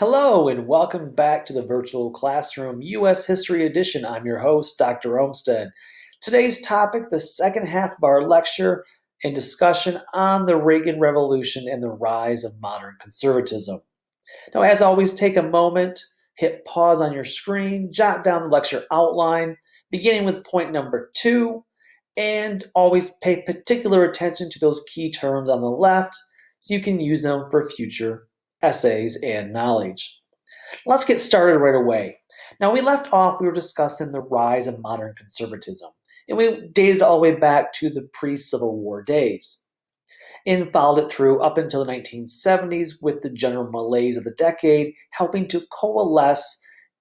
Hello and welcome back to the Virtual Classroom U.S. History Edition. I'm your host, Dr. Olmsted. Today's topic, the second half of our lecture and discussion on the Reagan Revolution and the rise of modern conservatism. Now, as always, take a moment, hit pause on your screen, jot down the lecture outline, beginning with point number 2, and always pay particular attention to those key terms on the left so you can use them for future essays and knowledge. Let's get started right away. Now, we left off, we were discussing the rise of modern conservatism, and we dated all the way back to the pre-Civil War days and followed it through up until the 1970s with the general malaise of the decade, helping to coalesce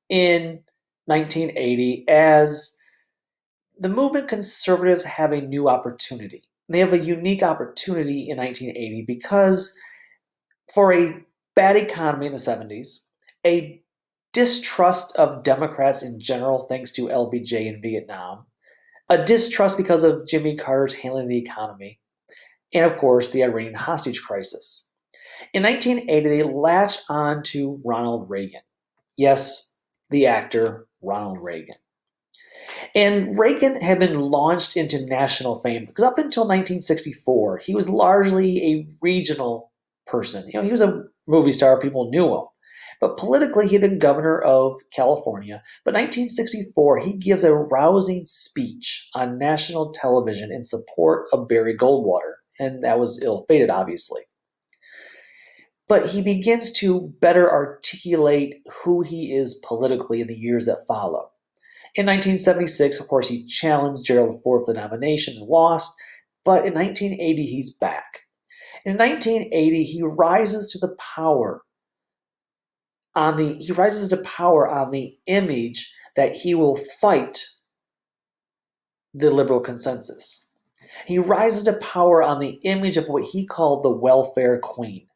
in 1980 as the movement conservatives have a new opportunity. They have a unique opportunity in 1980 because for a bad economy in the 70s, a distrust of Democrats in general thanks to LBJ in Vietnam, a distrust because of Jimmy Carter's handling the economy, and of course the Iranian hostage crisis. In 1980, they latched on to Ronald Reagan. Yes, the actor Ronald Reagan. And Reagan had been launched into national fame because up until 1964, he was largely a regional person. He was a movie star, people knew him. But politically, he had been governor of California. But 1964, he gives a rousing speech on national television in support of Barry Goldwater. And that was ill-fated, obviously. But he begins to better articulate who he is politically in the years that follow. In 1976, of course, he challenged Gerald Ford for the nomination and lost, but in 1980, he's back. In 1980, he rises to power on the image that he will fight the liberal consensus. He rises to power on the image of what he called the welfare queen.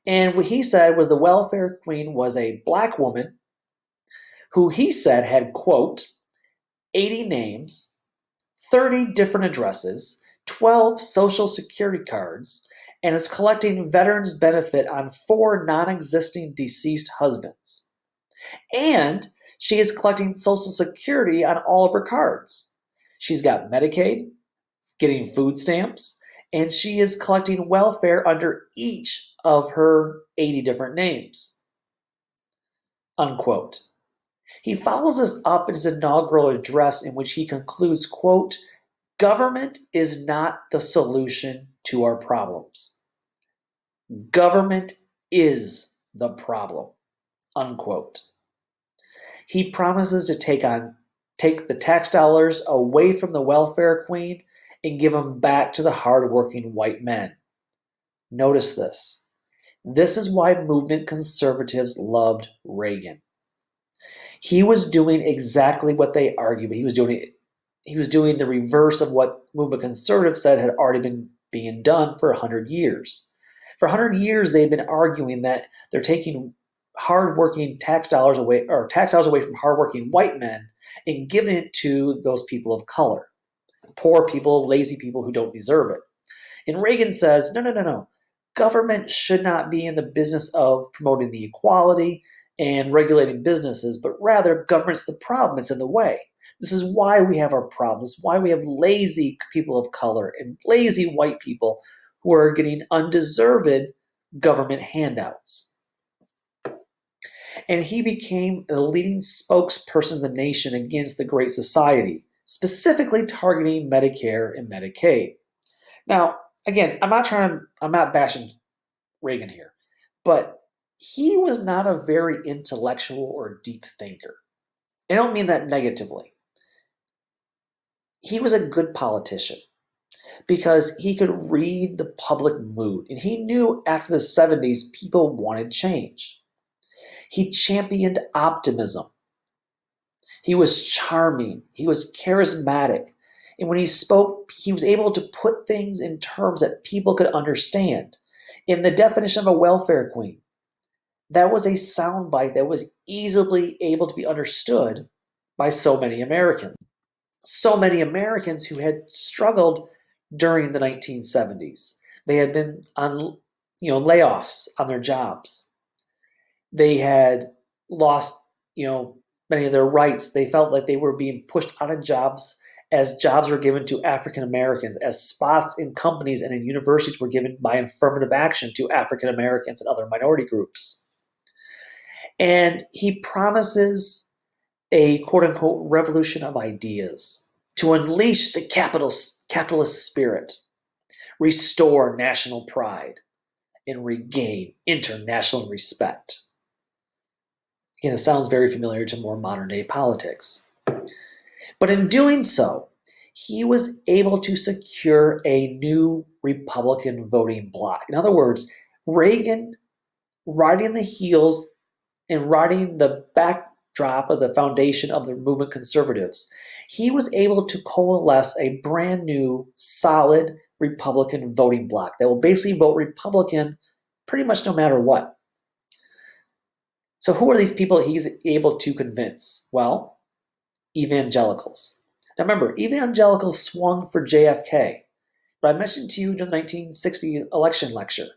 And what he said was the welfare queen was a black woman who he said had, quote, 80 names, 30 different addresses, 12 social security cards, and is collecting veterans benefit on 4 non-existing deceased husbands. And she is collecting social security on all of her cards. She's got Medicaid, getting food stamps, and she is collecting welfare under each of her 80 different names. Unquote. He follows this up in his inaugural address in which he concludes, quote, government is not the solution to our problems. Government is the problem, unquote. He promises to take the tax dollars away from the welfare queen and give them back to the hardworking white men. Notice this. This is why movement conservatives loved Reagan. He was doing exactly what they argued, but he was doing the reverse of what movement conservatives said had already been being done for 100 years. For 100 years, they've been arguing that they're taking hardworking tax dollars away from hardworking white men and giving it to those people of color, poor people, lazy people who don't deserve it. And Reagan says, no. Government should not be in the business of promoting the equality and regulating businesses, but rather government's the problem. It's in the way. This is why we have our problems. This is why we have lazy people of color and lazy white people who are getting undeserved government handouts. And he became the leading spokesperson of the nation against the Great Society, specifically targeting Medicare and Medicaid. Now, again, I'm not bashing Reagan here, but he was not a very intellectual or deep thinker. I don't mean that negatively. He was a good politician because he could read the public mood, and he knew after the 70s people wanted change. He championed optimism. He was charming. He was charismatic. And when he spoke, he was able to put things in terms that people could understand. In the definition of a welfare queen, that was a soundbite that was easily able to be understood by so many Americans. So many Americans who had struggled during the 1970s. They had been on layoffs on their jobs. They had lost, many of their rights. They felt like they were being pushed out of jobs as jobs were given to African Americans, as spots in companies and in universities were given by affirmative action to African Americans and other minority groups. And he promises a quote unquote revolution of ideas to unleash the capitalist spirit, restore national pride, and regain international respect. Again, it sounds very familiar to more modern day politics. But in doing so, he was able to secure a new Republican voting bloc. In other words, Reagan, riding the heels and riding the backdrop of the foundation of the movement conservatives, he was able to coalesce a brand new, solid Republican voting bloc that will basically vote Republican pretty much no matter what. So who are these people he's able to convince? Well, evangelicals. Now remember, evangelicals swung for JFK, but I mentioned to you in the 1960 election lecture.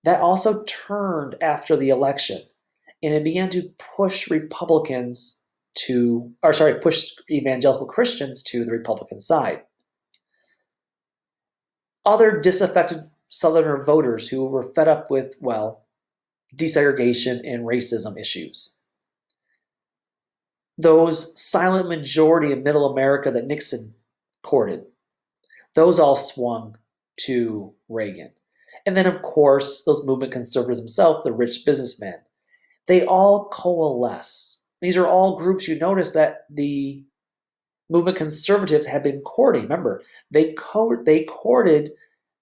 That also turned after the election, and it began to push push evangelical Christians to the Republican side. Other disaffected Southerner voters who were fed up with, desegregation and racism issues. Those silent majority of middle America that Nixon courted, those all swung to Reagan. And then, of course, those movement conservatives themselves, the rich businessmen, they all coalesce. These are all groups you notice that the movement conservatives have been courting. Remember, they courted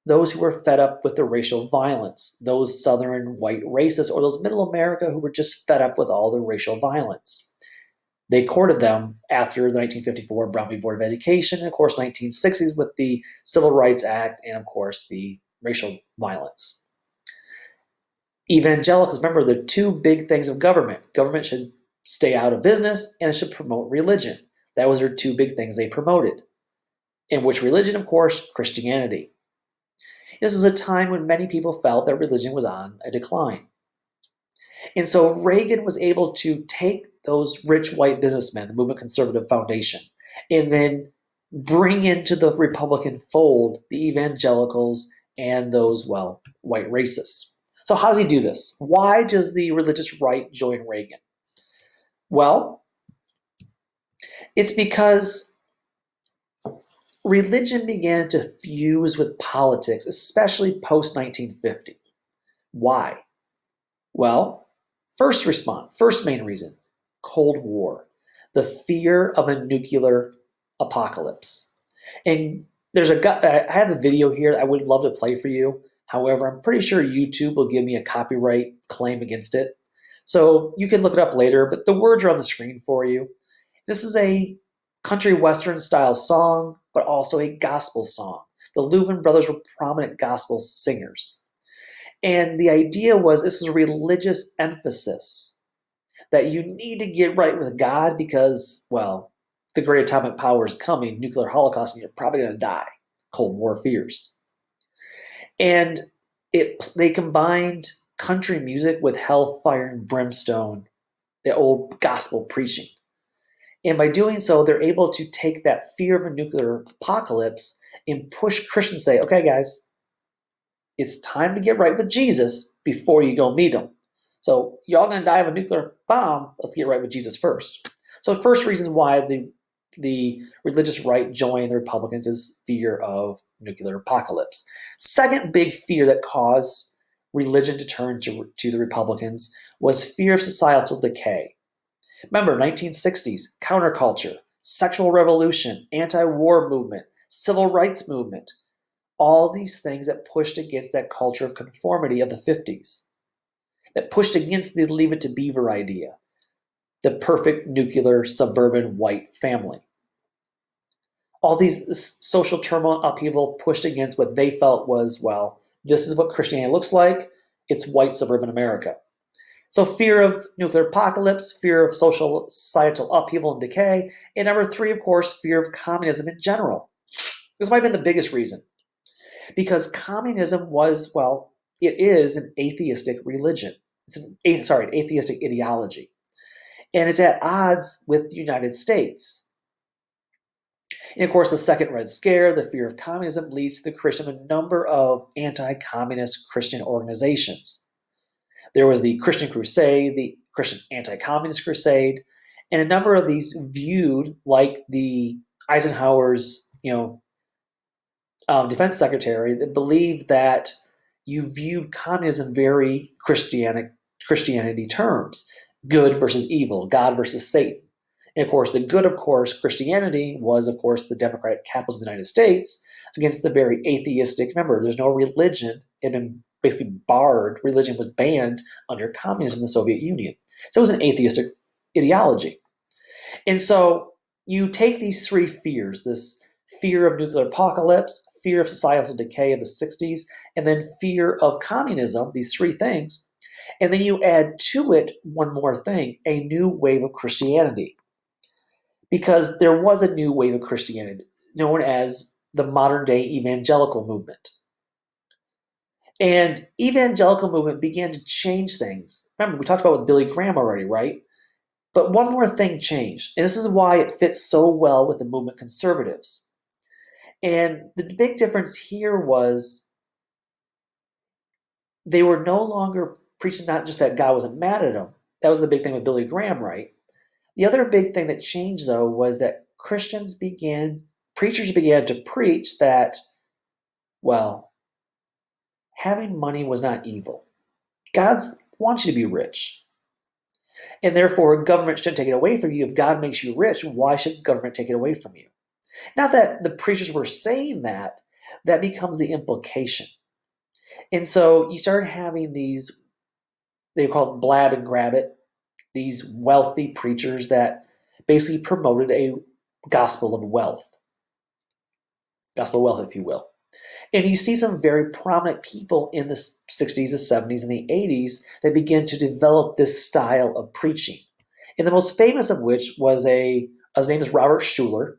those who were fed up with the racial violence, those Southern white racists, or those middle America who were just fed up with all the racial violence. They courted them after the 1954 Brown v. Board of Education, and of course 1960s with the Civil Rights Act, and of course the racial violence. Evangelicals, remember the two big things of government. Government should stay out of business and it should promote religion. That was their two big things they promoted. And which religion? Of course, Christianity. This was a time when many people felt that religion was on a decline. And so Reagan was able to take those rich white businessmen, the Movement Conservative Foundation, and then bring into the Republican fold the evangelicals and those, white racists. So how does he do this? Why does the religious right join Reagan? Well, it's because religion began to fuse with politics, especially post-1950. Why? Well, first main reason, Cold War, the fear of a nuclear apocalypse. And I have the video here that I would love to play for you. However, I'm pretty sure YouTube will give me a copyright claim against it. So you can look it up later, but the words are on the screen for you. This is a country western style song, but also a gospel song. The Louvin brothers were prominent gospel singers. And the idea was this is a religious emphasis that you need to get right with God because, the great atomic power is coming, nuclear holocaust, and you're probably going to die. Cold War fears. And they combined country music with hellfire and brimstone, the old gospel preaching. And by doing so, they're able to take that fear of a nuclear apocalypse and push Christians to say, okay, guys, it's time to get right with Jesus before you go meet him. So you're all going to die of a nuclear bomb. Let's get right with Jesus first. So the first reason why the religious right joined the Republicans is fear of nuclear apocalypse. Second big fear that caused religion to turn to the Republicans was fear of societal decay. Remember, 1960s, counterculture, sexual revolution, anti-war movement, civil rights movement, all these things that pushed against that culture of conformity of the 50s, that pushed against the Leave It to Beaver idea, the perfect nuclear suburban white family. All these social turmoil and upheaval pushed against what they felt was, this is what Christianity looks like. It's white suburban America. So fear of nuclear apocalypse, fear of societal upheaval and decay, and number three, of course, fear of communism in general. This might have been the biggest reason. Because communism was, it is an atheistic religion. an atheistic ideology. And it's at odds with the United States. And of course, the Second Red Scare, the fear of communism, leads to the creation of a number of anti-communist Christian organizations. There was the Christian Crusade, the Christian Anti-Communist Crusade, and a number of these viewed like the Eisenhower's, defense secretary, that believed that you viewed communism very Christianity terms, good versus evil, God versus Satan. And of course, the good, of course, Christianity was, of course, the democratic capitals of the United States against the very atheistic. Remember, there's no religion. It had been basically barred. Religion was banned under communism in the Soviet Union. So it was an atheistic ideology. And so you take these three fears, this fear of nuclear apocalypse, fear of societal decay of the 60s, and then fear of communism, these three things, and then you add to it one more thing, a new wave of Christianity. Because there was a new wave of Christianity known as the modern day evangelical movement. And evangelical movement began to change things. Remember, we talked about with Billy Graham already, right? But one more thing changed, and this is why it fits so well with the movement conservatives. And the big difference here was they were no longer preaching not just that God wasn't mad at them. That was the big thing with Billy Graham, right? The other big thing that changed, though, was that preachers began to preach that, well, having money was not evil. God wants you to be rich. And therefore, government shouldn't take it away from you. If God makes you rich, why should government take it away from you? Not that the preachers were saying that, that becomes the implication. And so you start having these, they call it blab and grab it, these wealthy preachers that basically promoted a gospel of wealth, if you will. And you see some very prominent people in the 60s, the 70s, and the 80s that begin to develop this style of preaching. And the most famous of which was his name is Robert Schuller,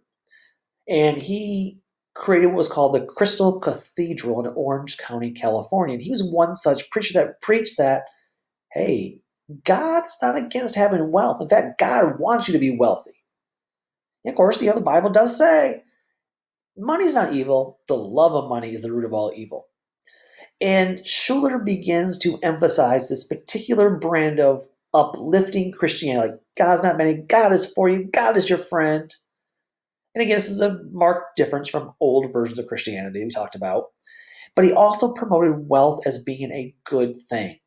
and he created what was called the Crystal Cathedral in Orange County, California. And he was one such preacher that preached that, hey, God's not against having wealth. In fact, God wants you to be wealthy. And of course, the Bible does say, money's not evil. The love of money is the root of all evil. And Schuller begins to emphasize this particular brand of uplifting Christianity. Like, God's not many. God is for you. God is your friend. And again, this is a marked difference from old versions of Christianity we talked about. But he also promoted wealth as being a good thing,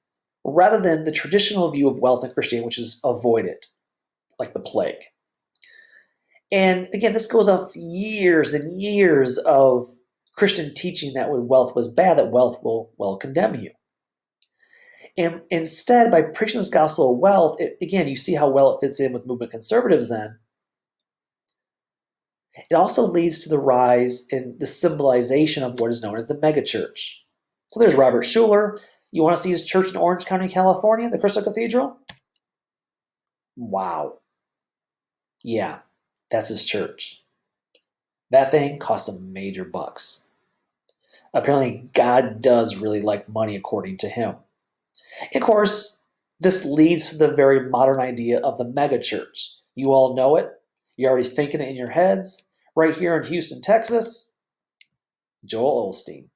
rather than the traditional view of wealth in Christianity, which is avoided, like the plague. And again, this goes off years and years of Christian teaching that wealth was bad, that wealth will condemn you. And instead, by preaching this gospel of wealth, again, you see how well it fits in with movement conservatives then. It also leads to the rise in the symbolization of what is known as the megachurch. So there's Robert Schuller. You want to see his church in Orange County, California, the Crystal Cathedral? Wow. Yeah, that's his church. That thing costs some major bucks. Apparently, God does really like money according to him. And of course, this leads to the very modern idea of the megachurch. You all know it. You're already thinking it in your heads. Right here in Houston, Texas, Joel Osteen.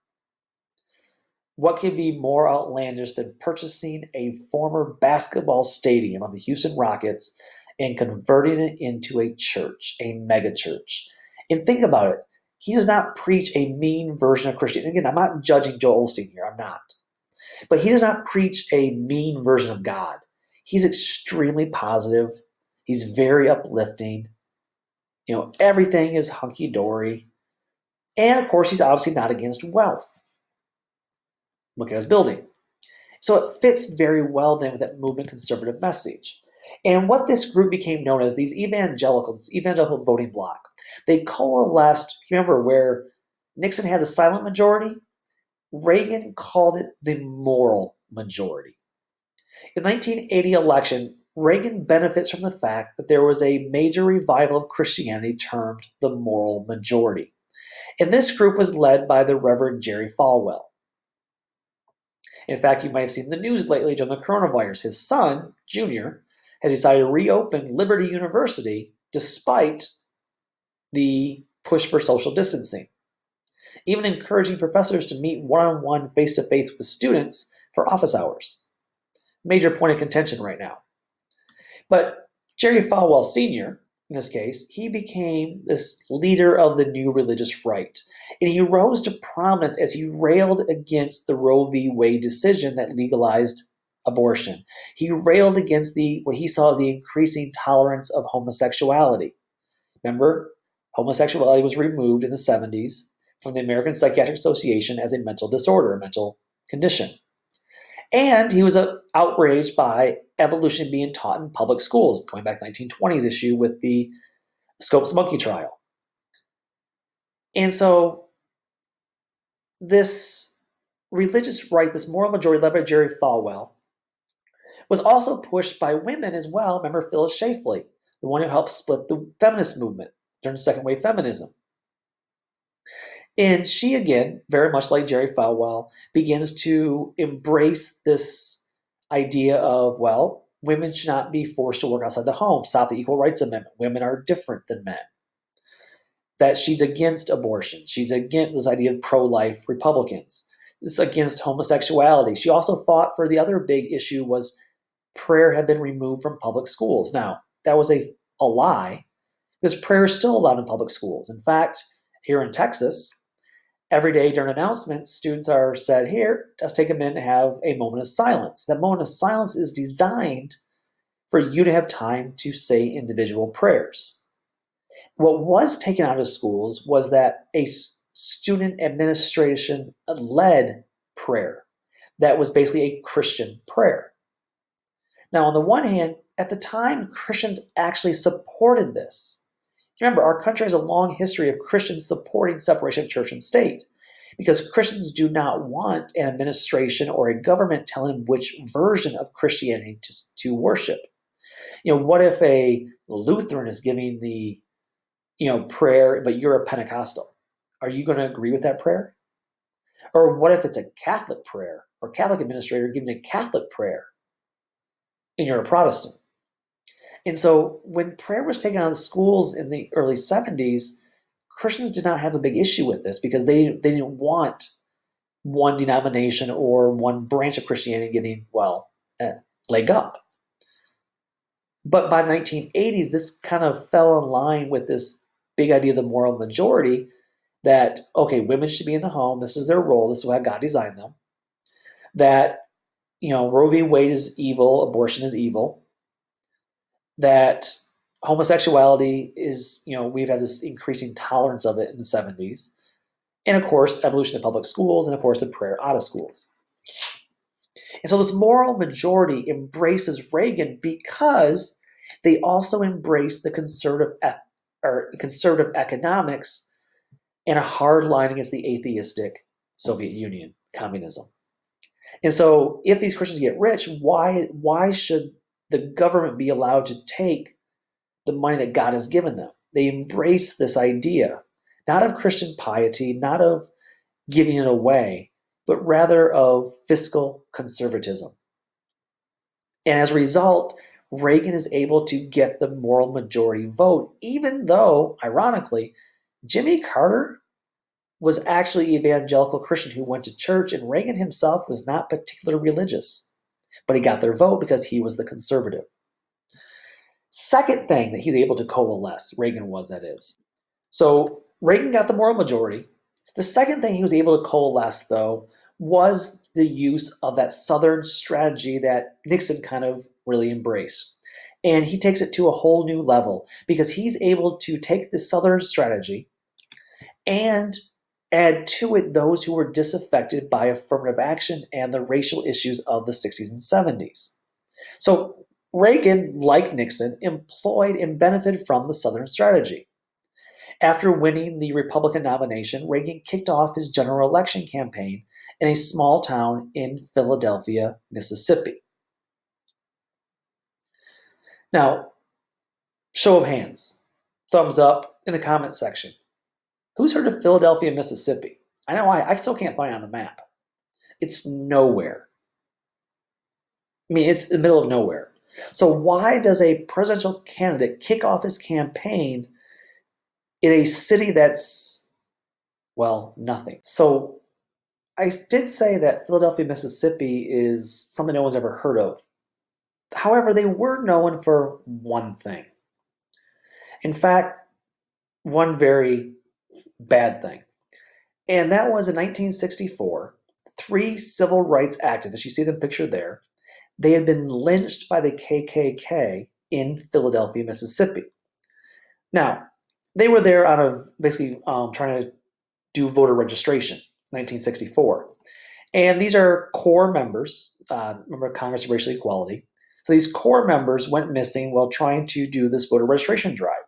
What could be more outlandish than purchasing a former basketball stadium of the Houston Rockets and converting it into a church, a megachurch? And think about it. He does not preach a mean version of Christianity. Again, I'm not judging Joel Osteen here. I'm not. But he does not preach a mean version of God. He's extremely positive. He's very uplifting. Everything is hunky-dory. And of course, he's obviously not against wealth. Look at his building. So it fits very well then with that movement conservative message. And what this group became known as, these evangelicals, this evangelical voting bloc, they coalesced, remember where Nixon had the silent majority? Reagan called it the moral majority. In the 1980 election, Reagan benefits from the fact that there was a major revival of Christianity termed the moral majority. And this group was led by the Reverend Jerry Falwell. In fact, you might have seen the news lately during the coronavirus. His son, Junior, has decided to reopen Liberty University despite the push for social distancing, even encouraging professors to meet one-on-one, face-to-face with students for office hours. Major point of contention right now. But Jerry Falwell Sr., in this case, he became this leader of the new religious right. And he rose to prominence as he railed against the Roe v. Wade decision that legalized abortion. He railed against what he saw as the increasing tolerance of homosexuality. Remember, homosexuality was removed in the 70s from the American Psychiatric Association as a mental disorder, a mental condition. And he was outraged by evolution being taught in public schools, going back to the 1920s issue with the Scopes monkey trial. And so this religious right, this moral majority led by Jerry Falwell, was also pushed by women as well. Remember Phyllis Schlafly, the one who helped split the feminist movement during second wave feminism. And she, again, very much like Jerry Falwell, begins to embrace this idea of, well, women should not be forced to work outside the home, stop the Equal Rights Amendment. Women are different than men. That she's against abortion. She's against this idea of pro-life Republicans. This is against homosexuality. She also fought for the other big issue was prayer had been removed from public schools. Now, that was a lie, because prayer is still allowed in public schools. In fact, here in Texas, every day during announcements, students are said, here, let's take a minute and have a moment of silence. That moment of silence is designed for you to have time to say individual prayers. What was taken out of schools was that a student administration-led prayer that was basically a Christian prayer. Now, on the one hand, at the time, Christians actually supported this. Remember, our country has a long history of Christians supporting separation of church and state because Christians do not want an administration or a government telling which version of Christianity to worship. What if a Lutheran is giving the prayer, but you're a Pentecostal? Are you going to agree with that prayer? Or what if it's a Catholic prayer or Catholic administrator giving a Catholic prayer and you're a Protestant? And so when prayer was taken out of the schools in the early 70s, Christians did not have a big issue with this because they didn't want one denomination or one branch of Christianity getting, leg up. But by the 1980s, this kind of fell in line with this big idea of the moral majority that, okay, women should be in the home. This is their role. This is how God designed them. That, Roe v. Wade is evil. Abortion is evil. That homosexuality is, we've had this increasing tolerance of it in the 70s. And of course, evolution of public schools, and of course, the prayer out of schools. And so this moral majority embraces Reagan because they also embrace the conservative economics and a hard line against the atheistic Soviet Union, communism. And so if these Christians get rich, why should the government be allowed to take the money that God has given them? They embrace this idea, not of Christian piety, not of giving it away, but rather of fiscal conservatism. And as a result, Reagan is able to get the moral majority vote, even though, ironically, Jimmy Carter was actually an evangelical Christian who went to church, and Reagan himself was not particularly religious. But he got their vote because he was the conservative. Second thing that he's able to coalesce, Reagan was, that is. So Reagan got the moral majority. The second thing he was able to coalesce, though, was the use of that Southern strategy that Nixon kind of really embraced. And he takes it to a whole new level because he's able to take the Southern strategy and add to it those who were disaffected by affirmative action and the racial issues of the 60s and 70s. So Reagan, like Nixon, employed and benefited from the Southern strategy. After winning the Republican nomination, Reagan kicked off his general election campaign in a small town in Philadelphia, Mississippi. Now, show of hands, thumbs up in the comment section. Who's heard of Philadelphia, Mississippi? I know I still can't find it on the map. It's nowhere. I mean, it's in the middle of nowhere. So why does a presidential candidate kick off his campaign in a city that's, well, nothing? So I did say that Philadelphia, Mississippi is something no one's ever heard of. However, they were known for one thing. In fact, one very bad thing. And that was in 1964, three civil rights activists, you see them pictured there, they had been lynched by the KKK in Philadelphia, Mississippi. Now, they were there out of basically trying to do voter registration, 1964. And these are core members, remember Congress of Racial Equality. So these core members went missing while trying to do this voter registration drive.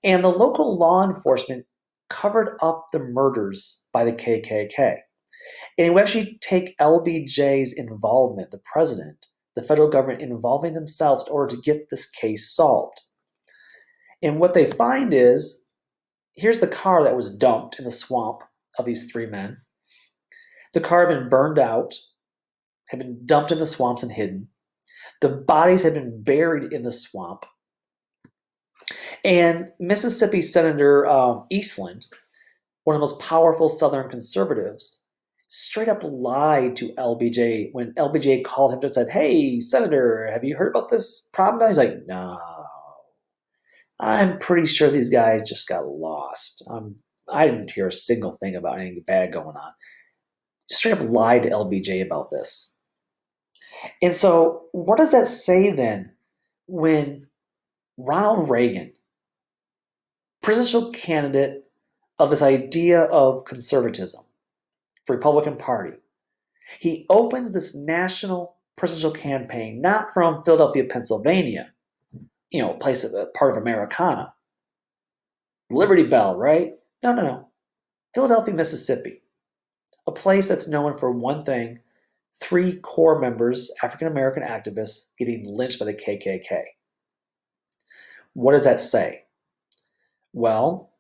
And the local law enforcement covered up the murders by the KKK. And it would actually take LBJ's involvement, the president, the federal government involving themselves in order to get this case solved. And what they find is, here's the car that was dumped in the swamp of these three men. The car had been burned out, had been dumped in the swamps and hidden. The bodies had been buried in the swamp. And Mississippi Senator Eastland, one of the most powerful Southern conservatives, straight up lied to LBJ when LBJ called him and said, "Hey, Senator, have you heard about this problem?" He's like, "No, I'm pretty sure these guys just got lost. I didn't hear a single thing about anything bad going on." Straight up lied to LBJ about this. And so, what does that say then when Ronald Reagan, presidential candidate of this idea of conservatism for the Republican Party, he opens this national presidential campaign, not from Philadelphia, Pennsylvania, part of Americana. Liberty Bell, right? No. Philadelphia, Mississippi, a place that's known for one thing: three core members, African American activists, getting lynched by the KKK. What does that say? Well,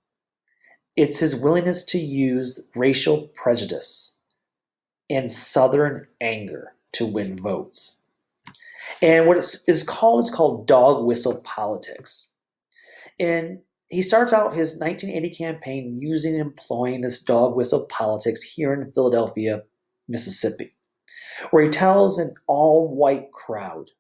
it's his willingness to use racial prejudice and Southern anger to win votes. And what is called dog whistle politics. And he starts out his 1980 campaign using and employing this dog whistle politics here in Philadelphia, Mississippi, where he tells an all-white crowd,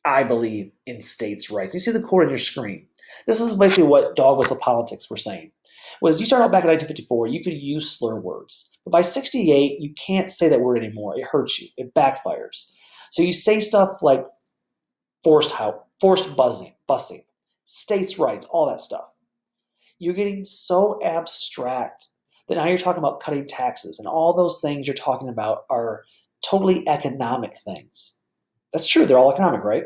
"I believe in states' rights." You see the quote on your screen. This is basically what dog whistle politics were saying. Was you start out back in 1954, you could use slur words. But by 68, you can't say that word anymore. It hurts you. It backfires. So you say stuff like forced busing, states' rights, all that stuff. You're getting so abstract that now you're talking about cutting taxes, and all those things you're talking about are totally economic things. That's true. They're all economic, right?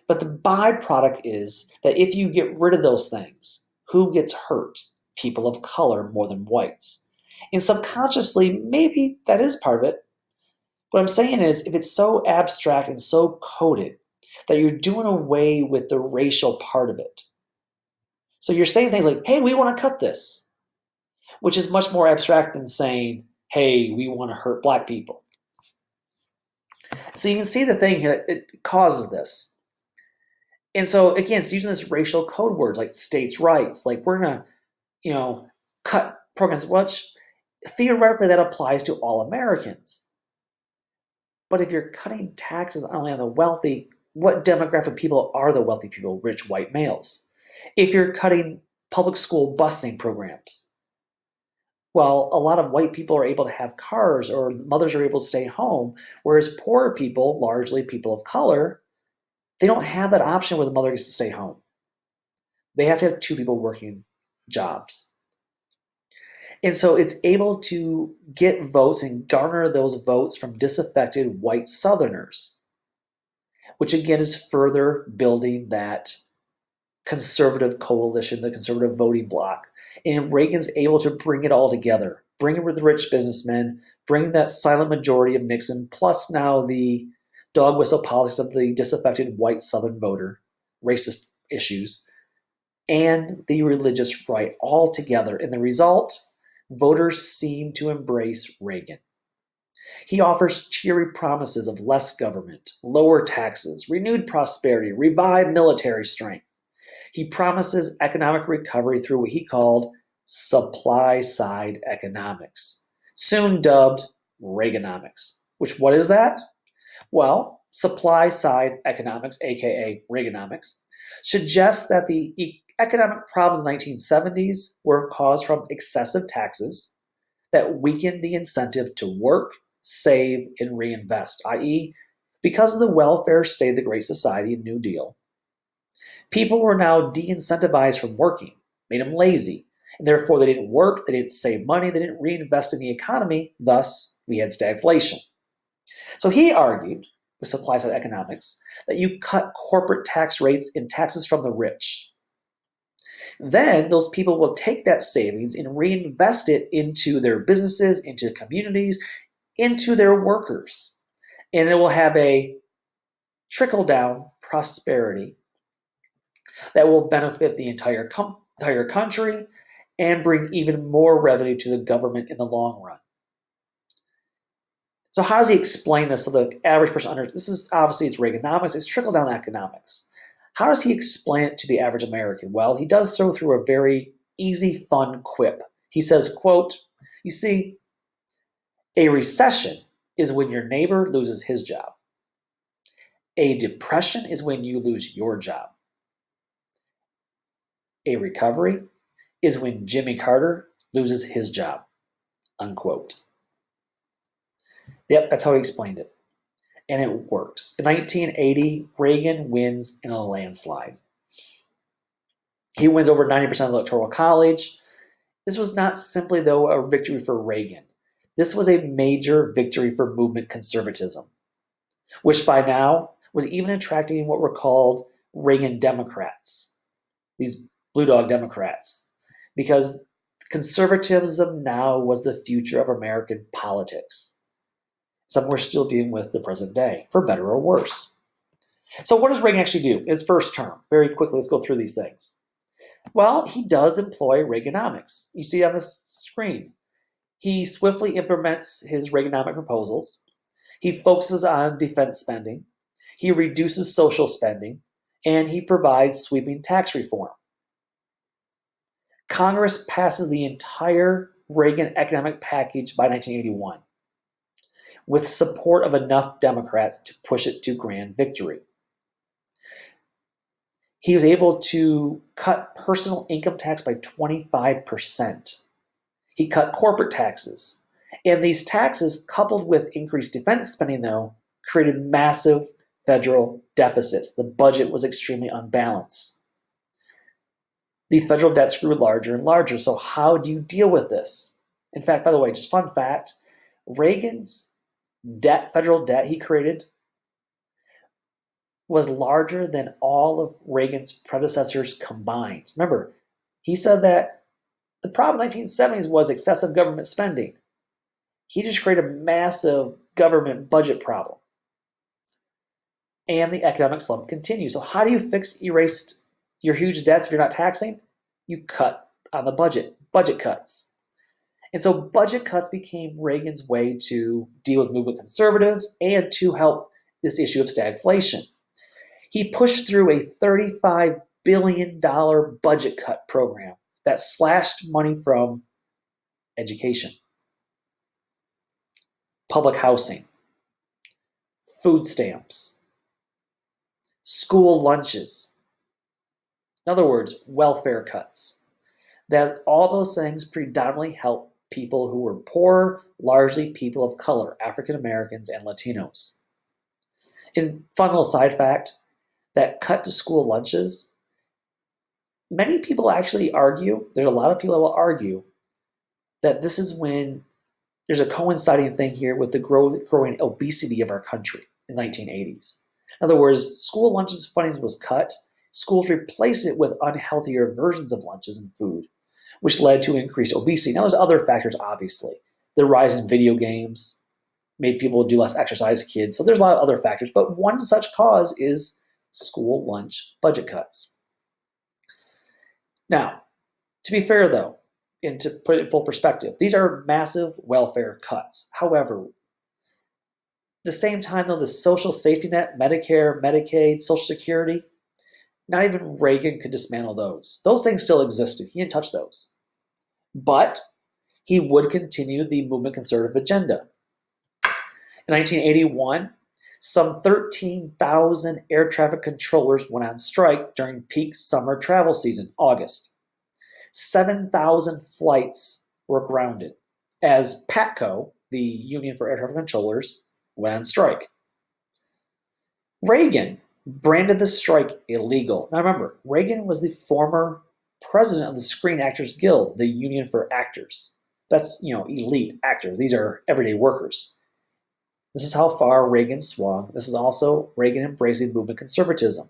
But the byproduct is that if you get rid of those things, who gets hurt? People of color more than whites. And subconsciously, maybe that is part of it. What I'm saying is, if it's so abstract and so coded that you're doing away with the racial part of it. So you're saying things like, "Hey, we want to cut this," which is much more abstract than saying, "Hey, we want to hurt black people." So you can see the thing here, it causes this. And so again, it's using this racial code words like states' rights, like we're gonna, cut programs, which theoretically that applies to all Americans. But if you're cutting taxes only on the wealthy, what demographic people are the wealthy people? Rich white males. If you're cutting public school busing programs, well, a lot of white people are able to have cars or mothers are able to stay home, whereas poor people, largely people of color, they don't have that option where the mother gets to stay home. They have to have two people working jobs. And so it's able to get votes and garner those votes from disaffected white Southerners, which again is further building that conservative coalition, the conservative voting bloc. And Reagan's able to bring it all together, bring in the rich businessmen, bring that silent majority of Nixon, plus now the dog whistle politics of the disaffected white Southern voter, racist issues, and the religious right all together. And the result, voters seem to embrace Reagan. He offers cheery promises of less government, lower taxes, renewed prosperity, revived military strength. He promises economic recovery through what he called supply side economics, soon dubbed Reaganomics. Which, what is that? Well, supply side economics, aka Reaganomics, suggests that the economic problems of the 1970s were caused from excessive taxes that weakened the incentive to work, save, and reinvest, i.e., because of the welfare state of the Great Society and New Deal, people were now de incentivized from working, made them lazy, and therefore they didn't work, they didn't save money, they didn't reinvest in the economy, thus, we had stagflation. So he argued, with supply side economics, that you cut corporate tax rates and taxes from the rich. Then those people will take that savings and reinvest it into their businesses, into communities, into their workers. And it will have a trickle down prosperity that will benefit the entire country and bring even more revenue to the government in the long run. So how does he explain this so the average person this is obviously it's Reaganomics, it's trickle down economics. How does he explain it to the average American? Well, he does so through a very easy, fun quip. He says, quote, you see, a recession is when your neighbor loses his job. A depression is when you lose your job. A recovery is when Jimmy Carter loses his job, unquote. Yep, that's how he explained it. And it works. In 1980, Reagan wins in a landslide. He wins over 90% of the Electoral College. This was not simply, though, a victory for Reagan. This was a major victory for movement conservatism, which by now was even attracting what were called Reagan Democrats, these Blue Dog Democrats, because conservatism now was the future of American politics. Some we're still dealing with the present day, for better or worse. So what does Reagan actually do in his first term? Very quickly, let's go through these things. Well, he does employ Reaganomics. You see on the screen. He swiftly implements his Reaganomic proposals. He focuses on defense spending. He reduces social spending. And he provides sweeping tax reform. Congress passes the entire Reagan economic package by 1981, with support of enough Democrats to push it to grand victory. He was able to cut personal income tax by 25%. He cut corporate taxes. And these taxes, coupled with increased defense spending, though, created massive federal deficits. The budget was extremely unbalanced. The federal debts grew larger and larger. So how do you deal with this? In fact, by the way, just fun fact, Reagan's federal debt he created was larger than all of Reagan's predecessors combined. Remember, he said that the problem in the 1970s was excessive government spending. He just created a massive government budget problem. And the economic slump continues. So how do you erase your huge debts if you're not taxing? You cut on the budget cuts. And so budget cuts became Reagan's way to deal with movement conservatives and to help this issue of stagflation. He pushed through a $35 billion budget cut program that slashed money from education, public housing, food stamps, school lunches. In other words, welfare cuts. That all those things predominantly help people who were poor, largely people of color, African Americans and Latinos. And fun little side fact, that cut to school lunches, many people actually argue, there's a lot of people that will argue, that this is when there's a coinciding thing here with the growing obesity of our country in the 1980s. In other words, school lunches funding was cut, schools replaced it with unhealthier versions of lunches and food, which led to increased obesity. Now, there's other factors, obviously. The rise in video games made people do less exercise, kids. So there's a lot of other factors. But one such cause is school lunch budget cuts. Now, to be fair, though, and to put it in full perspective, these are massive welfare cuts. However, the same time, though, the social safety net, Medicare, Medicaid, Social Security, not even Reagan could dismantle those. Those things still existed. He didn't touch those. But he would continue the movement conservative agenda. In 1981, some 13,000 air traffic controllers went on strike during peak summer travel season, August. 7,000 flights were grounded as PATCO, the Union for Air Traffic Controllers, went on strike. Reagan branded the strike illegal. Now remember, Reagan was the former president of the Screen Actors Guild, the union for actors. That's, elite actors. These are everyday workers. This is how far Reagan swung. This is also Reagan embracing movement conservatism.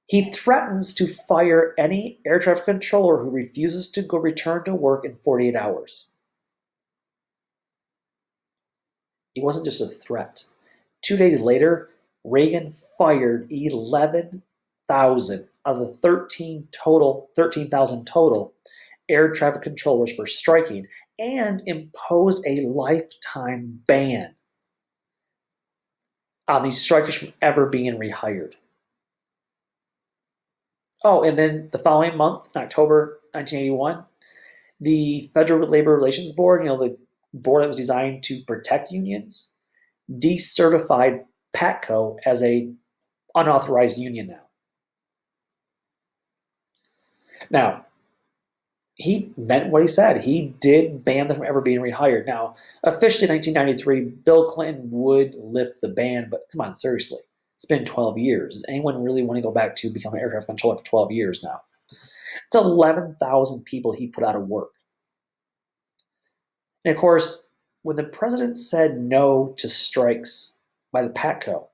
He threatens to fire any air traffic controller who refuses to return to work in 48 hours. It wasn't just a threat. 2 days later, Reagan fired 11,000 of the 13,000 total air traffic controllers for striking and imposed a lifetime ban on these strikers from ever being rehired. Oh, and then the following month, in October 1981, the Federal Labor Relations Board, the board that was designed to protect unions, decertified PATCO as a unauthorized union now. Now, he meant what he said. He did ban them from ever being rehired. Now, officially in 1993, Bill Clinton would lift the ban, but come on, seriously. It's been 12 years. Does anyone really want to go back to become an air traffic controller for 12 years now? It's 11,000 people he put out of work. And of course, when the president said no to strikes by the PATCO,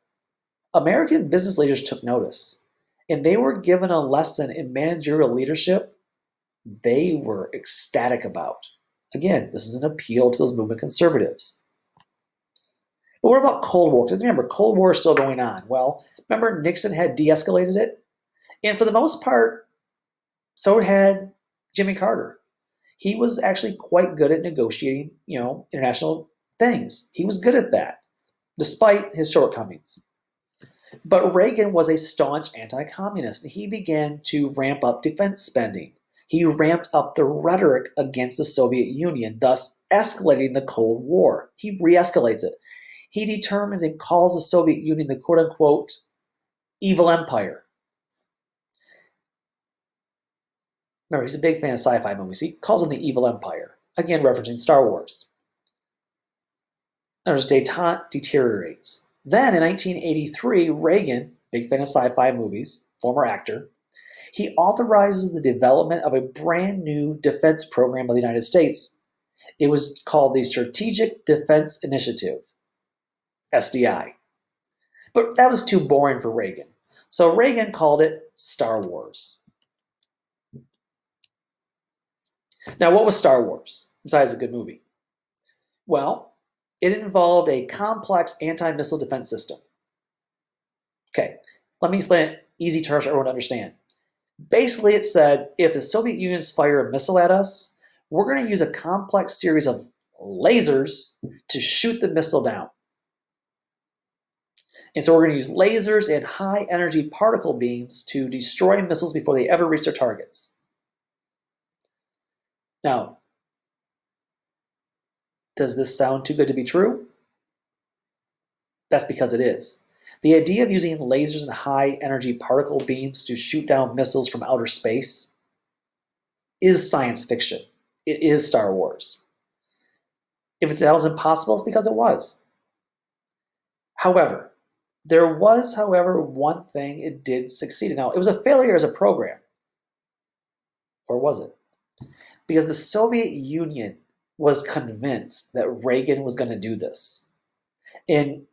American business leaders took notice, and they were given a lesson in managerial leadership they were ecstatic about. Again, this is an appeal to those movement conservatives. But what about Cold War? Because remember, Cold War is still going on. Well, remember Nixon had de-escalated it? And for the most part, so had Jimmy Carter. He was actually quite good at negotiating, international things. He was good at that, despite his shortcomings. But Reagan was a staunch anti-communist, and he began to ramp up defense spending. He ramped up the rhetoric against the Soviet Union, thus escalating the Cold War. He re-escalates it. He determines and calls the Soviet Union the quote-unquote evil empire. Remember, he's a big fan of sci-fi movies. He calls them the evil empire, again referencing Star Wars. As détente deteriorates. Then in 1983, Reagan, big fan of sci-fi movies, former actor, he authorizes the development of a brand new defense program by the United States. It was called the Strategic Defense Initiative, SDI. But that was too boring for Reagan. So Reagan called it Star Wars. Now, what was Star Wars, besides a good movie? Well, it involved a complex anti-missile defense system. Okay, let me explain it easy terms for everyone to understand. Basically, it said, if the Soviet Unions fire a missile at us, we're going to use a complex series of lasers to shoot the missile down. And so we're going to use lasers and high-energy particle beams to destroy missiles before they ever reach their targets. Now, does this sound too good to be true? That's because it is. The idea of using lasers and high-energy particle beams to shoot down missiles from outer space is science fiction. It is Star Wars. If it was impossible, it's because it was. However, there was, one thing it did succeed in. Now, it was a failure as a program. Or was it? Because the Soviet Union was convinced that Reagan was going to do this. And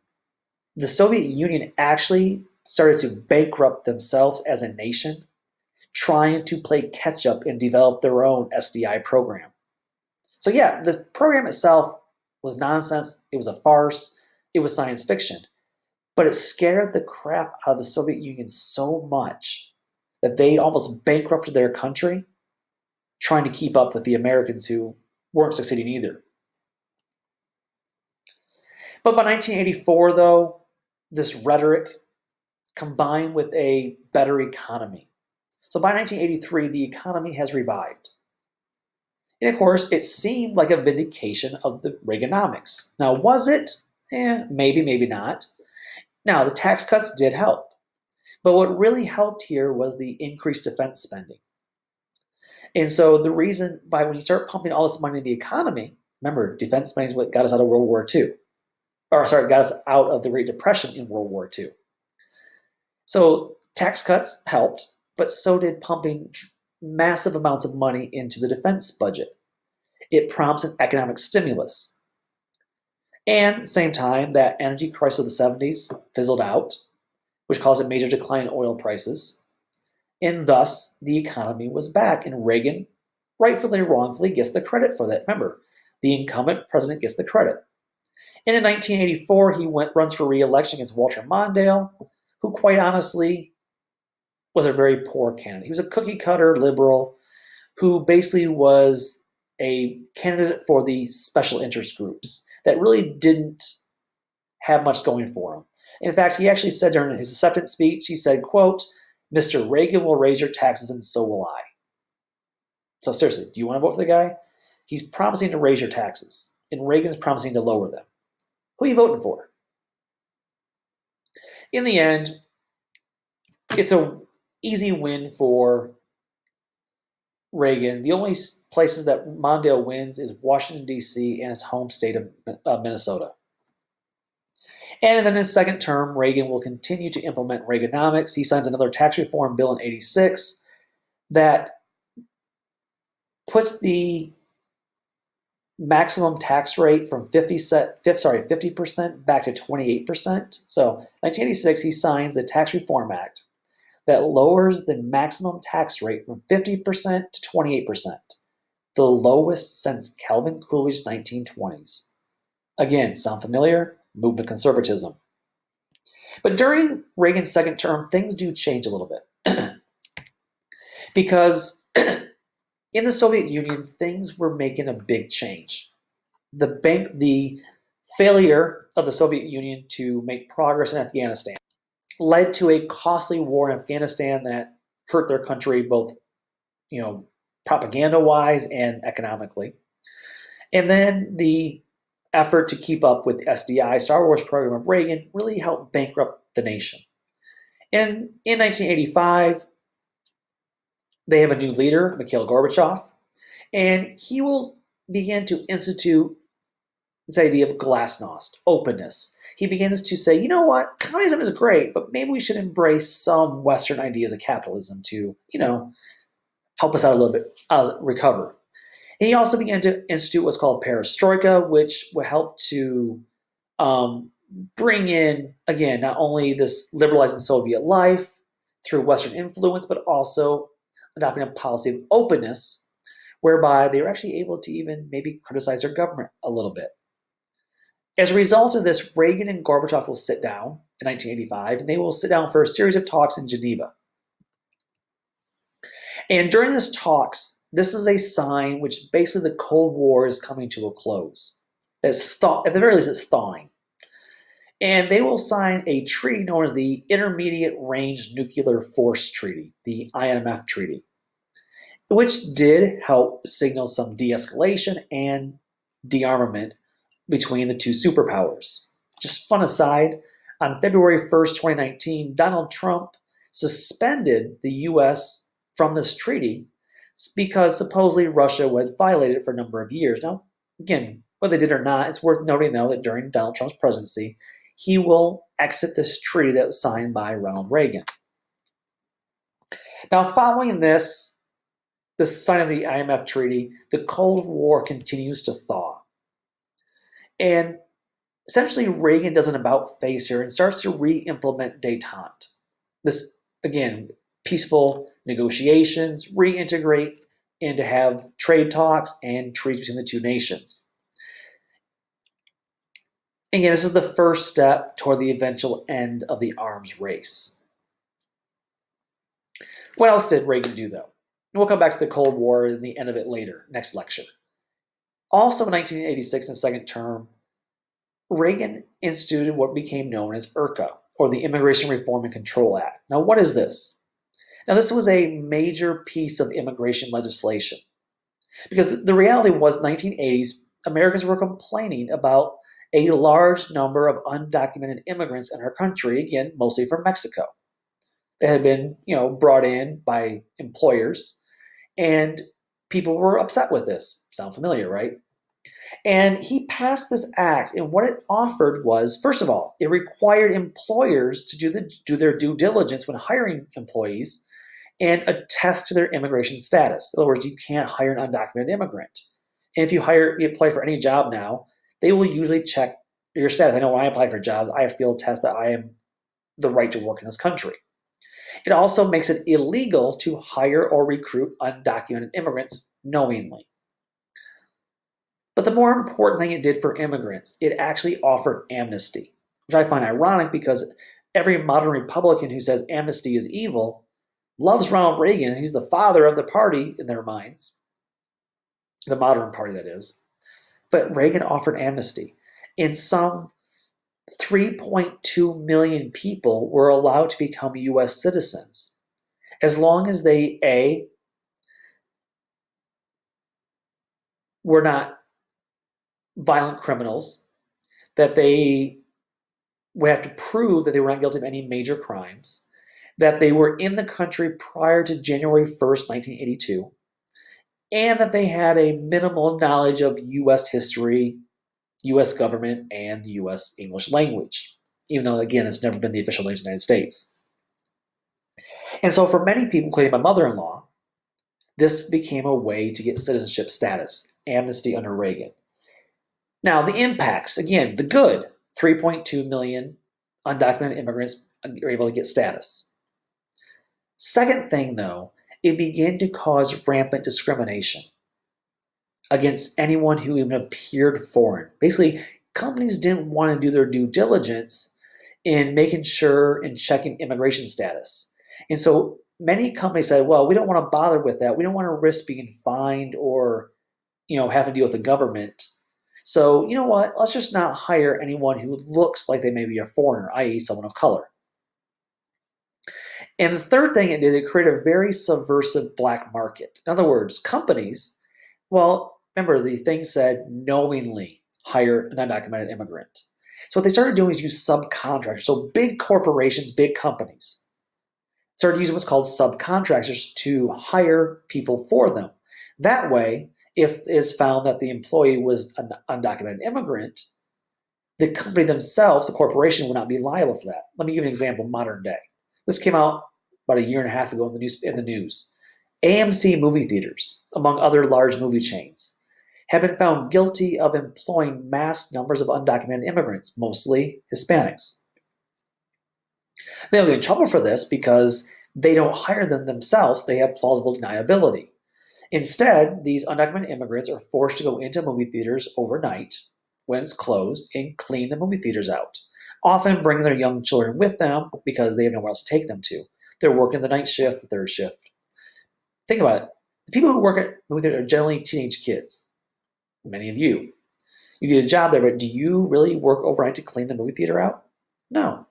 the Soviet Union actually started to bankrupt themselves as a nation, trying to play catch up and develop their own SDI program. So yeah, the program itself was nonsense. It was a farce. It was science fiction. But it scared the crap out of the Soviet Union so much that they almost bankrupted their country trying to keep up with the Americans who weren't succeeding either. But by 1984, though, this rhetoric combined with a better economy. So by 1983, the economy has revived. And of course, it seemed like a vindication of the Reaganomics. Now, was it? Maybe, maybe not. Now, the tax cuts did help. But what really helped here was the increased defense spending. And so the reason by when you start pumping all this money in the economy, remember, defense spending is what got us out of World War II. Got us out of the Great Depression in World War II. So tax cuts helped, but so did pumping massive amounts of money into the defense budget. It prompts an economic stimulus. And at the same time, that energy crisis of the 70s fizzled out, which caused a major decline in oil prices. And thus, the economy was back. And Reagan, rightfully or wrongfully, gets the credit for that. Remember, the incumbent president gets the credit. And in 1984, he runs for re-election against Walter Mondale, who quite honestly was a very poor candidate. He was a cookie-cutter liberal who basically was a candidate for the special interest groups that really didn't have much going for him. In fact, he actually said during his acceptance speech, he said, quote, "Mr. Reagan will raise your taxes and so will I." So seriously, do you want to vote for the guy? He's promising to raise your taxes, and Reagan's promising to lower them. Who are you voting for? In the end, it's an easy win for Reagan. The only places that Mondale wins is Washington, D.C. and his home state of Minnesota. And then in his second term, Reagan will continue to implement Reaganomics. He signs another tax reform bill in 86 that puts the maximum tax rate from 50% back to 28%. So 1986, he signs the Tax Reform Act that lowers the maximum tax rate from 50% to 28%, the lowest since Calvin Coolidge's 1920s. Again, sound familiar? Movement conservatism. But during Reagan's second term, things do change a little bit. Because in the Soviet Union, things were making a big change. The failure of the Soviet Union to make progress in Afghanistan led to a costly war in Afghanistan that hurt their country both, propaganda-wise and economically. And then the effort to keep up with the SDI, Star Wars program of Reagan, really helped bankrupt the nation. And in 1985, they have a new leader, Mikhail Gorbachev, and he will begin to institute this idea of glasnost, openness. He begins to say, you know what, communism is great, but maybe we should embrace some Western ideas of capitalism to, help us out a little bit, recover. And he also began to institute what's called perestroika, which will help to bring in, again, not only this liberalizing Soviet life through Western influence, but also adopting a policy of openness, whereby they were actually able to even maybe criticize their government a little bit. As a result of this, Reagan and Gorbachev will sit down in 1985, and they will sit down for a series of talks in Geneva. And during these talks, this is a sign which basically the Cold War is coming to a close. At the very least, it's thawing. And they will sign a treaty known as the Intermediate Range Nuclear Force Treaty, the INF Treaty, which did help signal some de-escalation and de-armament between the two superpowers. Just fun aside, on February 1st, 2019, Donald Trump suspended the U.S. from this treaty because supposedly Russia would violate it for a number of years. Now, again, whether they did or not, it's worth noting, though, that during Donald Trump's presidency, he will exit this treaty that was signed by Ronald Reagan. Now, following this sign of the INF Treaty, the Cold War continues to thaw. And essentially, Reagan does an about-face here and starts to re-implement détente. This, again, peaceful negotiations, reintegrate, and to have trade talks and treaties between the two nations. Again, this is the first step toward the eventual end of the arms race. What else did Reagan do, though? And we'll come back to the Cold War and the end of it later, next lecture. Also in 1986, in the second term, Reagan instituted what became known as IRCA, or the Immigration Reform and Control Act. Now, what is this? Now, this was a major piece of immigration legislation because the reality was 1980s, Americans were complaining about a large number of undocumented immigrants in our country, again, mostly from Mexico. They had been, brought in by employers, and people were upset with this. Sound familiar, right? And he passed this act, and what it offered was, first of all, it required employers to do their due diligence when hiring employees and attest to their immigration status. In other words, you can't hire an undocumented immigrant. And if you apply for any job now, they will usually check your status. I know when I apply for jobs, I have to be able to test that I am the right to work in this country. It also makes it illegal to hire or recruit undocumented immigrants knowingly. But the more important thing it did for immigrants, it actually offered amnesty, which I find ironic because every modern Republican who says amnesty is evil loves Ronald Reagan. He's the father of the party in their minds, the modern party, that is. But Reagan offered amnesty, and some 3.2 million people were allowed to become U.S. citizens as long as they, A, were not violent criminals, that they would have to prove that they were not guilty of any major crimes, that they were in the country prior to January 1st, 1982, and that they had a minimal knowledge of U.S. history, U.S. government, and the U.S. English language, even though, again, it's never been the official language of the United States. And so for many people, including my mother-in-law, this became a way to get citizenship status, amnesty under Reagan. Now, the impacts, again, the good, 3.2 million undocumented immigrants are able to get status. Second thing, though, it began to cause rampant discrimination against anyone who even appeared foreign. Basically, companies didn't want to do their due diligence in making sure and checking immigration status. And so many companies said, well, we don't want to bother with that. We don't want to risk being fined or, have to deal with the government. So, you know what? Let's just not hire anyone who looks like they may be a foreigner, i.e. someone of color. And the third thing it did, it created a very subversive black market. In other words, companies, remember the thing said knowingly hire an undocumented immigrant. So what they started doing is use subcontractors. So big corporations, big companies started using what's called subcontractors to hire people for them. That way, if it's found that the employee was an undocumented immigrant, the company themselves, the corporation, would not be liable for that. Let me give you an example, modern day. This came out about a year and a half ago in the news. AMC movie theaters, among other large movie chains, have been found guilty of employing mass numbers of undocumented immigrants, mostly Hispanics. They'll get in trouble for this because they don't hire them themselves. They have plausible deniability. Instead, these undocumented immigrants are forced to go into movie theaters overnight when it's closed and clean the movie theaters out, often bringing their young children with them because they have nowhere else to take them to. They're working the night shift, the third shift. Think about it. The people who work at movie theaters are generally teenage kids. Many of you. You get a job there, but do you really work overnight to clean the movie theater out? No.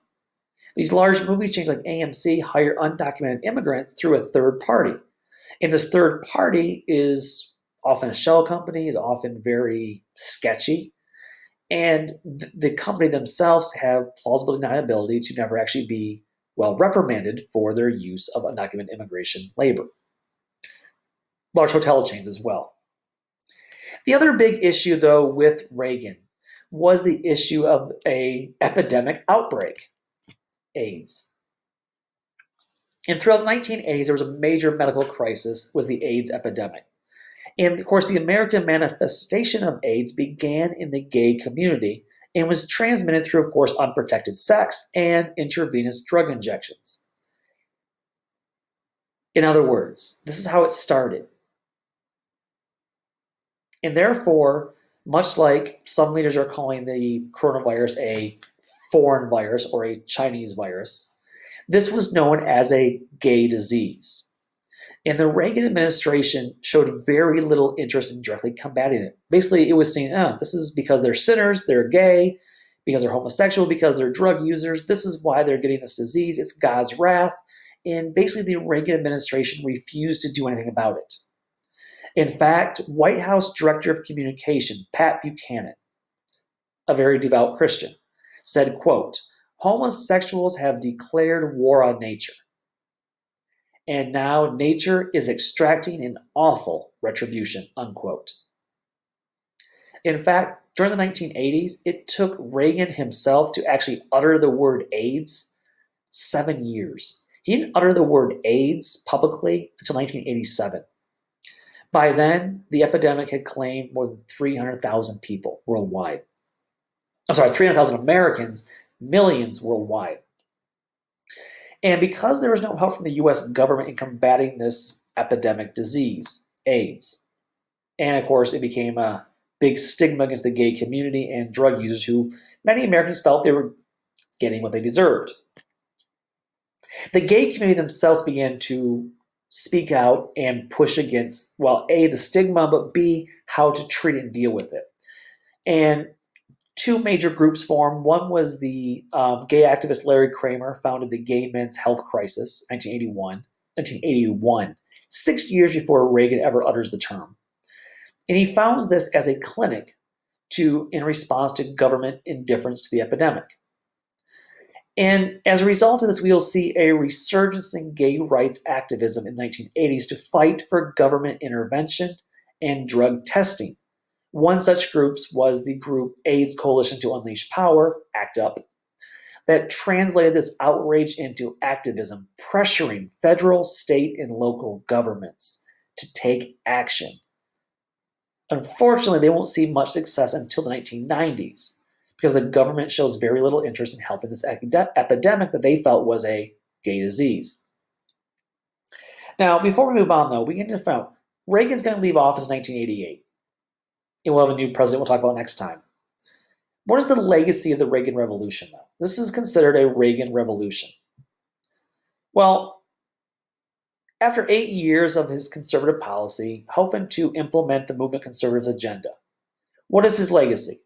These large movie chains like AMC hire undocumented immigrants through a third party. And this third party is often a shell company, is often very sketchy. And the company themselves have plausible deniability to never actually be, reprimanded for their use of undocumented immigration labor. Large hotel chains as well. The other big issue, though, with Reagan was the issue of an epidemic outbreak, AIDS. And throughout the 1980s, there was a major medical crisis, was the AIDS epidemic. And of course, the American manifestation of AIDS began in the gay community and was transmitted through, of course, unprotected sex and intravenous drug injections. In other words, this is how it started. And therefore, much like some leaders are calling the coronavirus a foreign virus or a Chinese virus, this was known as a gay disease. And the Reagan administration showed very little interest in directly combating it. Basically, it was seen, this is because they're sinners, they're gay, because they're homosexual, because they're drug users. This is why they're getting this disease. It's God's wrath. And basically, the Reagan administration refused to do anything about it. In fact, White House Director of Communication, Pat Buchanan, a very devout Christian, said, quote, "Homosexuals have declared war on nature. And now nature is extracting an awful retribution," unquote. In fact, during the 1980s, it took Reagan himself to actually utter the word AIDS 7 years. He didn't utter the word AIDS publicly until 1987. By then, the epidemic had claimed more than 300,000 people worldwide. 300,000 Americans, millions worldwide. And because there was no help from the US government in combating this epidemic disease, AIDS, and of course it became a big stigma against the gay community and drug users who many Americans felt they were getting what they deserved. The gay community themselves began to speak out and push against, well, A, the stigma, but B, how to treat it and deal with it. And two major groups formed. One was the gay activist Larry Kramer founded the Gay Men's Health Crisis, 1981, 6 years before Reagan ever utters the term. And he founds this as a clinic in response to government indifference to the epidemic. And as a result of this, we'll see a resurgence in gay rights activism in the 1980s to fight for government intervention and drug testing. One such group was the group AIDS Coalition to Unleash Power, ACT UP, that translated this outrage into activism, pressuring federal, state, and local governments to take action. Unfortunately, they won't see much success until the 1990s because the government shows very little interest in helping this epidemic that they felt was a gay disease. Now, before we move on, though, we need to find out Reagan's going to leave office in 1988. And we'll have a new president we'll talk about next time. What is the legacy of the Reagan Revolution, though? This is considered a Reagan Revolution. Well, after 8 years of his conservative policy, hoping to implement the movement conservatives' agenda, what is his legacy?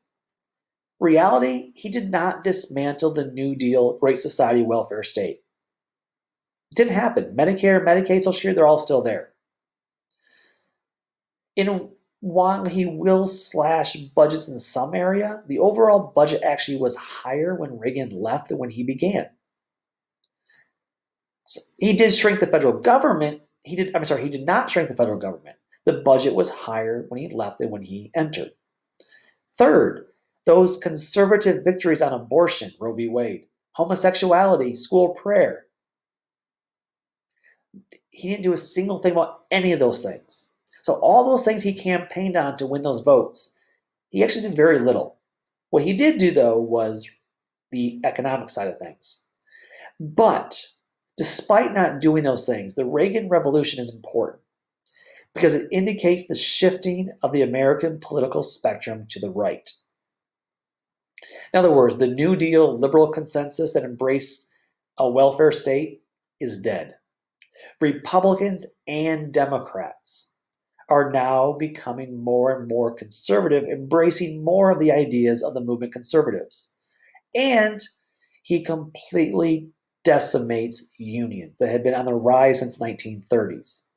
Reality, he did not dismantle the New Deal, Great Society welfare state. It didn't happen. Medicare, Medicaid, Social Security, they're all still there. While he will slash budgets in some area, the overall budget actually was higher when Reagan left than when he began. So he did shrink the federal government. He did not shrink the federal government. The budget was higher when he left than when he entered. Third, those conservative victories on abortion, Roe v. Wade, homosexuality, school prayer. He didn't do a single thing about any of those things. So all those things he campaigned on to win those votes, he actually did very little. What he did do, though, was the economic side of things. But despite not doing those things, the Reagan Revolution is important because it indicates the shifting of the American political spectrum to the right. In other words, the New Deal liberal consensus that embraced a welfare state is dead. Republicans and Democrats are now becoming more and more conservative, embracing more of the ideas of the movement conservatives. And he completely decimates unions that had been on the rise since the 1930s.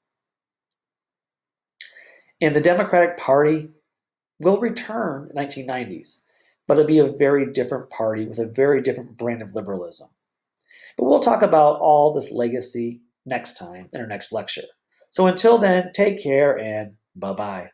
And the Democratic Party will return in the 1990s, but it'll be a very different party with a very different brand of liberalism. But we'll talk about all this legacy next time in our next lecture. So until then, take care and bye-bye.